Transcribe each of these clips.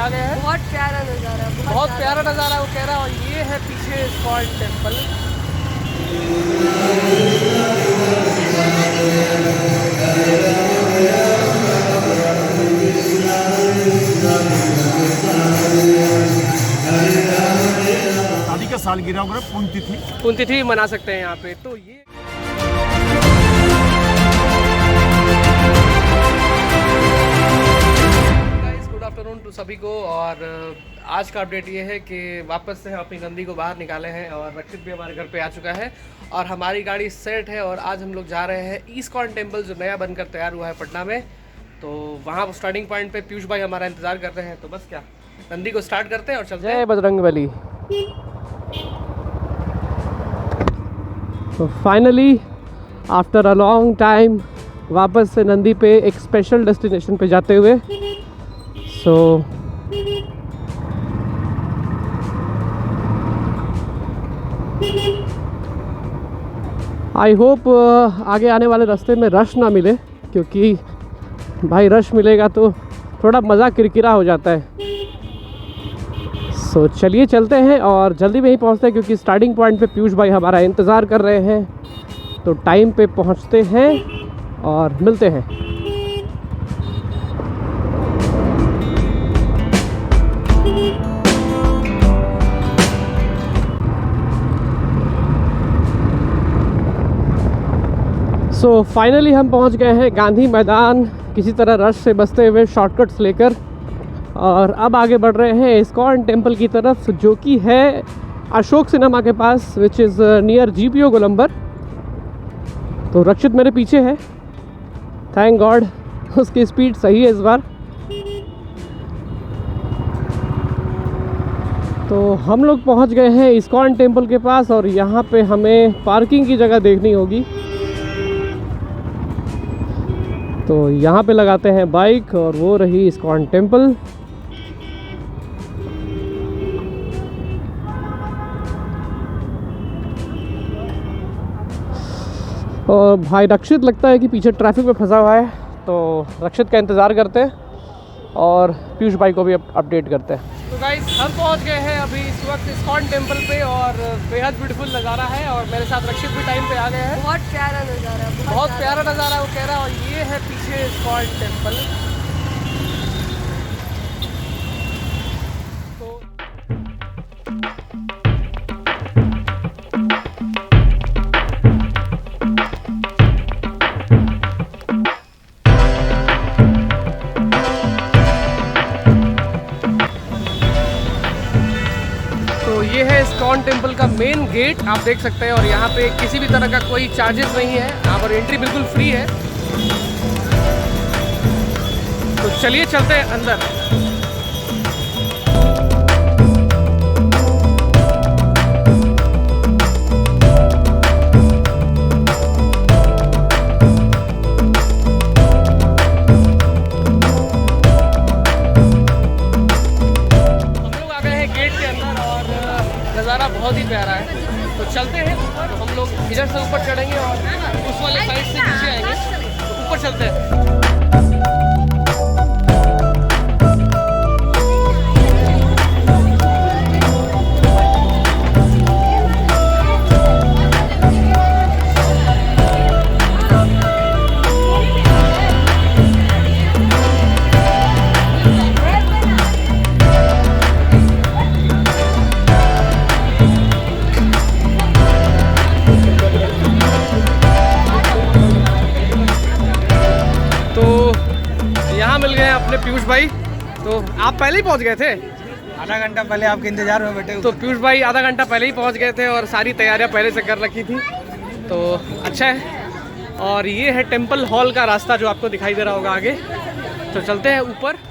आ गए हैं। बहुत प्यारा नज़ारा है, बहुत प्यारा नज़ारा वो कह रहा है। और ये है पीछे इस्कॉन टेम्पल। शादी का सालगिरह वगैरह पुण्यतिथि मना सकते हैं यहाँ पे। तो ये गुड आफ्टरनून टू सभी को। और आज का अपडेट ये है कि वापस से हम अपनी नंदी को बाहर निकाले हैं और रक्षित भी हमारे घर पे आ चुका है और हमारी गाड़ी सेट है। और आज हम लोग जा रहे हैं इस्कॉन टेम्पल जो नया बनकर तैयार हुआ है पटना में। तो वहाँ स्टार्टिंग पॉइंट पे पीयूष भाई हमारा इंतज़ार कर रहे हैं। तो बस क्या, नंदी को स्टार्ट करते हैं और चलते हैं। जय बजरंगबली। तो finally after a long time वापस से नंदी पे एक स्पेशल डेस्टिनेशन पे जाते हुए। सो आई होप आगे आने वाले रास्ते में रश ना मिले, क्योंकि भाई रश मिलेगा तो थोड़ा मज़ा किरकिरा हो जाता है। सो चलिए चलते हैं और जल्दी में ही पहुंचते हैं, क्योंकि स्टार्टिंग पॉइंट पे पीयूष भाई हमारा इंतज़ार कर रहे हैं। तो टाइम पे पहुंचते हैं और मिलते हैं। सो फाइनली हम पहुंच गए हैं गांधी मैदान, किसी तरह रश से बचते हुए शॉर्टकट्स लेकर। और अब आगे बढ़ रहे हैं इस्कॉन टेम्पल की तरफ, जो कि है अशोक सिनेमा के पास, विच इज़ नियर GPO गोलंबर। तो रक्षित मेरे पीछे है, थैंक गॉड उसकी स्पीड सही है इस बार। तो हम लोग पहुंच गए हैं इस्कॉन टेम्पल के पास और यहाँ पे हमें पार्किंग की जगह देखनी होगी। तो यहाँ पे लगाते हैं बाइक और वो रही इस्कॉन टेम्पल। और भाई रक्षित लगता है कि पीछे ट्रैफिक में फंसा हुआ है, तो रक्षित का इंतज़ार करते हैं और पीयूष भाई को भी अपडेट करते हैं। तो गाइस हम पहुंच गए हैं अभी इस वक्त इस्कॉन टेम्पल पे और बेहद ब्यूटीफुल नज़ारा है। और मेरे साथ रक्षित भी टाइम पे आ गए हैं। बहुत प्यारा नज़ारा है, बहुत प्यारा नज़ारा वो कह रहा है। और ये है पीछे इस्कॉन टेम्पल। तो ये है इस्कॉन टेम्पल का मेन गेट, आप देख सकते हैं। और यहाँ पे किसी भी तरह का कोई चार्जेस नहीं है, यहाँ पर एंट्री बिल्कुल फ्री है। तो चलिए चलते हैं अंदर। नज़ारा बहुत ही प्यारा है। तो चलते हैं ऊपर। तो हम लोग इधर से ऊपर चढ़ेंगे और उस वाले साइड से नीचे आएंगे। तो ऊपर चलते हैं। मिल गए अपने पीयूष भाई। तो आप पहले ही पहुंच गए थे? आधा घंटा पहले आपके इंतजार में बैठे। तो पीयूष भाई आधा घंटा पहले ही पहुंच गए थे और सारी तैयारियां पहले से कर रखी थी। तो अच्छा है। और ये है टेम्पल हॉल का रास्ता जो आपको दिखाई दे रहा होगा आगे। तो चलते हैं ऊपर।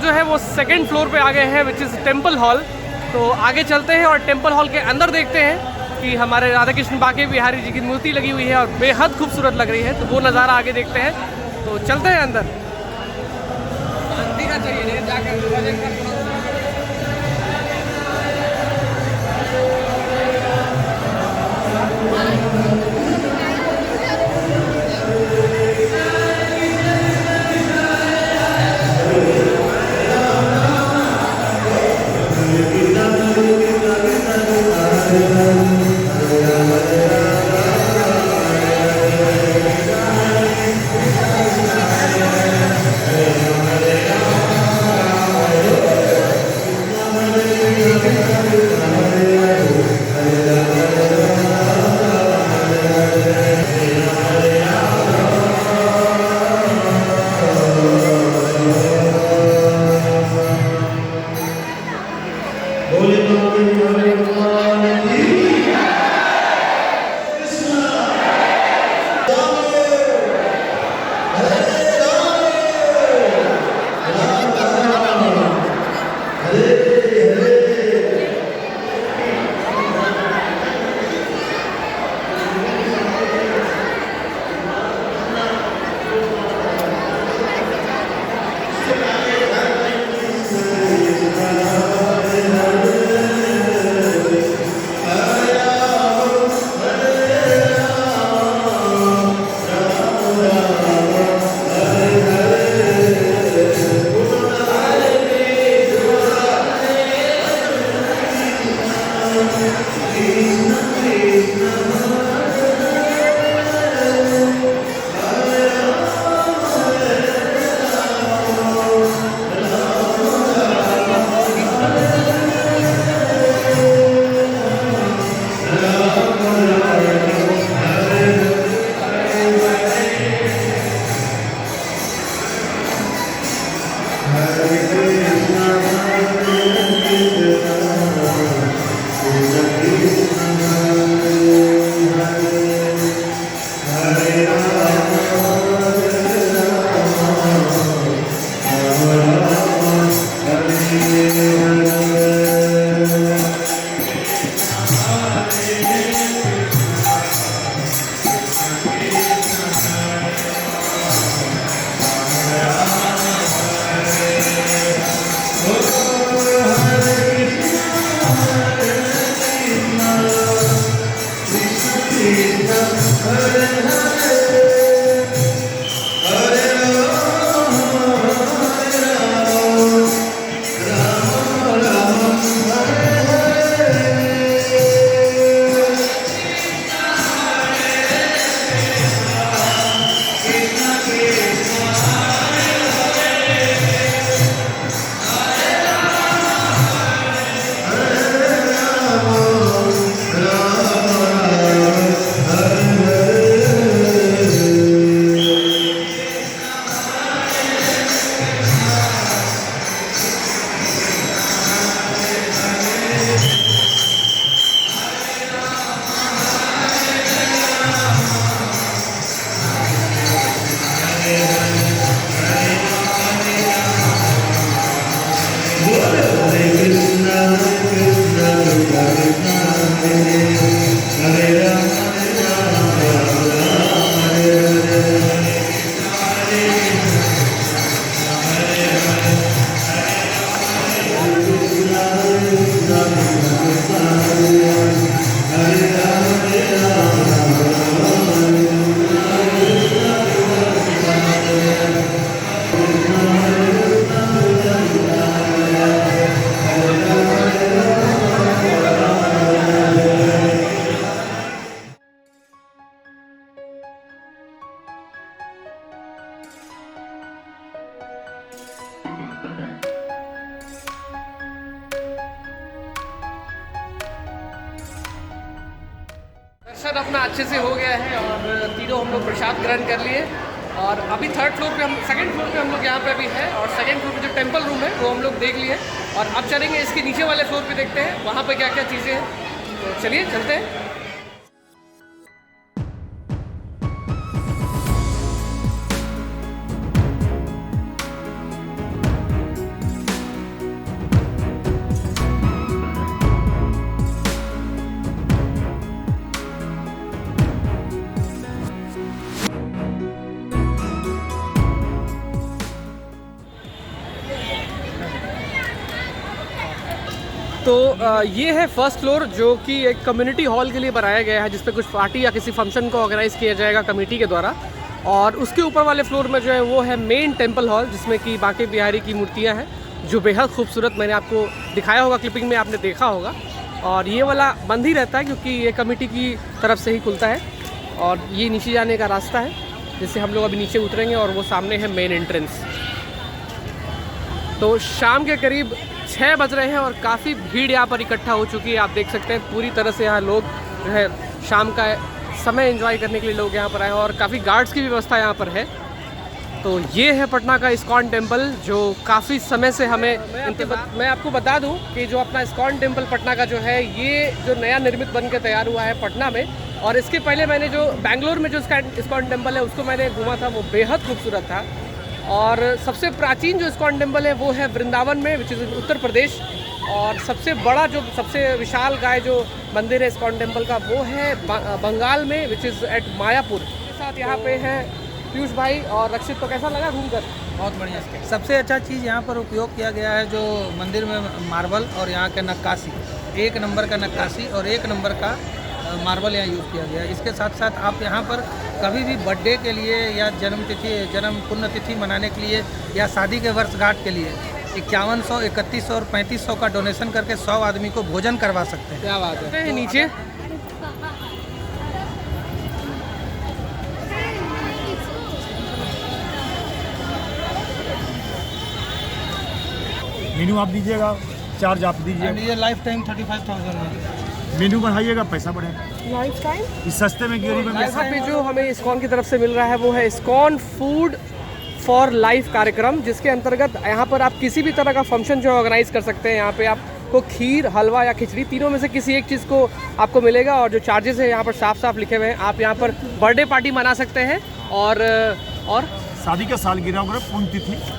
जो है वो सेकंड फ्लोर पे आ गए हैं, विच इज़ टेम्पल हॉल। तो आगे चलते हैं और टेम्पल हॉल के अंदर देखते हैं कि हमारे राधा कृष्ण बाके बिहारी जी की मूर्ति लगी हुई है और बेहद खूबसूरत लग रही है। तो वो नज़ारा आगे देखते हैं, तो चलते हैं अंदर। शांति का चाहिए जाकर दर्शन अपना अच्छे से हो गया है और तीनों हम लोग प्रसाद ग्रहण कर लिए। और अभी थर्ड फ्लोर पे सेकंड फ्लोर पे हम लोग यहाँ पे अभी है और सेकंड फ्लोर पे जो टेंपल रूम है वो हम लोग देख लिए और अब चलेंगे इसके नीचे वाले फ्लोर पे देखते हैं वहाँ पे क्या क्या चीज़ें हैं। तो चलिए चलते हैं। तो ये है फर्स्ट फ्लोर, जो कि एक कम्युनिटी हॉल के लिए बनाया गया है, जिस पे कुछ पार्टी या किसी फंक्शन को ऑर्गेनाइज़ किया जाएगा कमेटी के द्वारा। और उसके ऊपर वाले फ्लोर में जो है वो है मेन टेम्पल हॉल, जिसमें कि बांके बिहारी की मूर्तियाँ हैं जो बेहद खूबसूरत, मैंने आपको दिखाया होगा क्लिपिंग में, आपने देखा होगा। और ये वाला बंद ही रहता है क्योंकि ये कमेटी की तरफ से ही खुलता है। और ये नीचे जाने का रास्ता है, जिससे हम लोग अभी नीचे उतरेंगे और वो सामने है मेन एंट्रेंस। तो शाम के करीब 6 बज रहे हैं और काफ़ी भीड़ यहाँ पर इकट्ठा हो चुकी है। आप देख सकते हैं पूरी तरह से यहाँ लोग जो है शाम का समय एंजॉय करने के लिए लोग यहाँ पर आए हैं और काफ़ी गार्ड्स की व्यवस्था यहाँ पर है। तो ये है पटना का इस्कॉन टेम्पल, जो काफ़ी समय से हमें मैं आपको बता दूं कि जो अपना इस्कॉन टेम्पल पटना का जो है, ये जो नया निर्मित बन के तैयार हुआ है पटना में। और इसके पहले मैंने जो बेंगलोर में जो इस्कॉन टेम्पल है उसको मैंने घूमा था, वो बेहद खूबसूरत था। और सबसे प्राचीन जो इस्कॉन टेम्पल है वो है वृंदावन में, विच इज़ उत्तर प्रदेश। और सबसे बड़ा जो सबसे विशाल गाय जो मंदिर है इस्कॉन टेम्पल का, वो है बंगाल में, विच इज़ एट मायापुर। के साथ यहाँ पे हैं पीयूष भाई और रक्षित। तो कैसा लगा घूमकर? बहुत बढ़िया। सबसे अच्छा चीज़ यहाँ पर उपयोग किया गया है जो मंदिर में मार्बल और यहाँ के नक्काशी, 1 नंबर का नक्काशी और 1 नंबर का मार्बल यहाँ यूज़ किया गया है। इसके साथ साथ आप यहाँ पर कभी भी बर्थडे के लिए या जन्म पुण्यतिथि मनाने के लिए या शादी के वर्षगांठ के लिए 5100, 3100 और 3500 का डोनेशन करके 100 आदमी को भोजन करवा सकते हैं। क्या बात है। नीचे मेनू आप दीजिएगा, चार्ज आप दीजिएगा। ये लाइफ टाइम 35,000 है। मेनू बढ़ाइएगा, पैसा बढ़ेगा। लाइफ टाइम इस सस्ते में गिरी में यहाँ पे जो हमें इस्कॉन की तरफ से मिल रहा है वो है इस्कॉन फूड फॉर लाइफ कार्यक्रम, जिसके अंतर्गत यहाँ पर आप किसी भी तरह का फंक्शन जो ऑर्गेनाइज कर सकते हैं। यहाँ पे आपको खीर, हलवा या खिचड़ी, तीनों में से किसी एक चीज़ को आपको मिलेगा। और जो चार्जेस है यहाँ पर साफ साफ लिखे हुए हैं। आप यहाँ पर बर्थडे पार्टी मना सकते हैं और शादी का सालगिरह,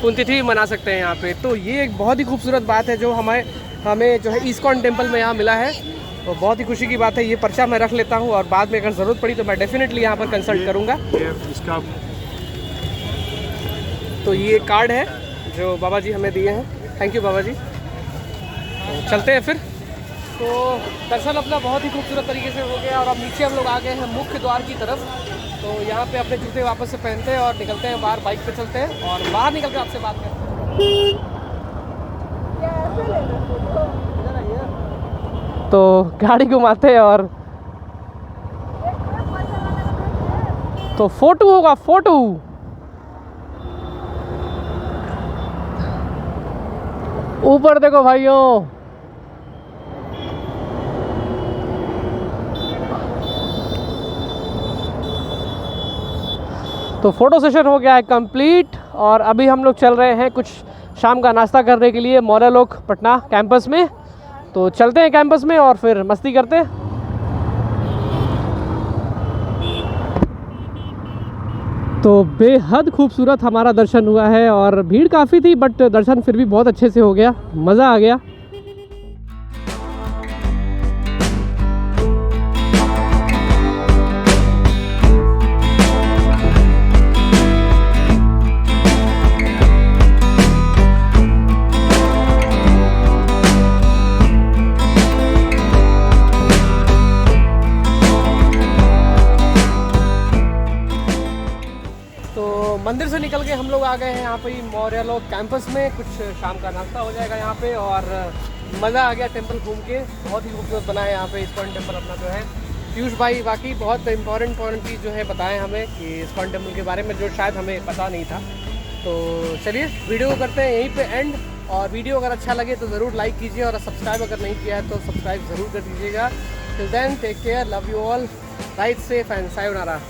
पुण्यतिथि मना सकते हैं यहाँ पे। तो ये एक बहुत ही खूबसूरत बात है जो हमें जो है इस्कॉन टेम्पल में यहाँ मिला है। तो बहुत ही खुशी की बात है। ये पर्चा मैं रख लेता हूँ और बाद में अगर ज़रूरत पड़ी तो मैं डेफिनेटली यहाँ पर कंसल्ट करूँगा। इसका तो ये कार्ड है जो बाबा जी हमें दिए हैं। थैंक यू बाबा जी। तो चलते हैं फिर। तो दर्शन अपना बहुत ही खूबसूरत तरीके से हो गया और अब नीचे हम लोग आ गए हैं मुख्य द्वार की तरफ। तो यहाँ पे अपने जूते वापस से पहनते हैं और निकलते हैं बाहर, बाइक पे चलते हैं और बाहर निकल के आपसे बात करते हैं। तो गाड़ी घुमाते हैं और तो फोटो होगा, फोटो। ऊपर देखो भाइयों, तो फोटो सेशन हो गया है कंप्लीट। और अभी हम लोग चल रहे हैं कुछ शाम का नाश्ता करने के लिए मौर्यलोक पटना कैंपस में। तो चलते हैं कैंपस में और फिर मस्ती करते हैं। तो बेहद खूबसूरत हमारा दर्शन हुआ है और भीड़ काफ़ी थी, बट दर्शन फिर भी बहुत अच्छे से हो गया, मज़ा आ गया। मंदिर से निकल के हम लोग आ गए हैं यहाँ पे मौर्यलोक कैंपस में। कुछ शाम का नाश्ता हो जाएगा यहाँ पे और मज़ा आ गया टेंपल घूम के। बहुत ही खूबसूरत बना है यहाँ पे इस्कॉन टेंपल अपना जो है। पीयूष भाई बाकी बहुत इंपॉर्टेंट चीज़ जो है बताएं हमें कि इस्कॉन टेंपल के बारे में, जो शायद हमें पता नहीं था। तो चलिए वीडियो को करते हैं यहीं पे एंड। और वीडियो अगर अच्छा लगे तो ज़रूर लाइक कीजिए और सब्सक्राइब अगर नहीं किया है तो सब्सक्राइब ज़रूर कर दीजिएगा। Till then take care, love you all, right safe and sayonara.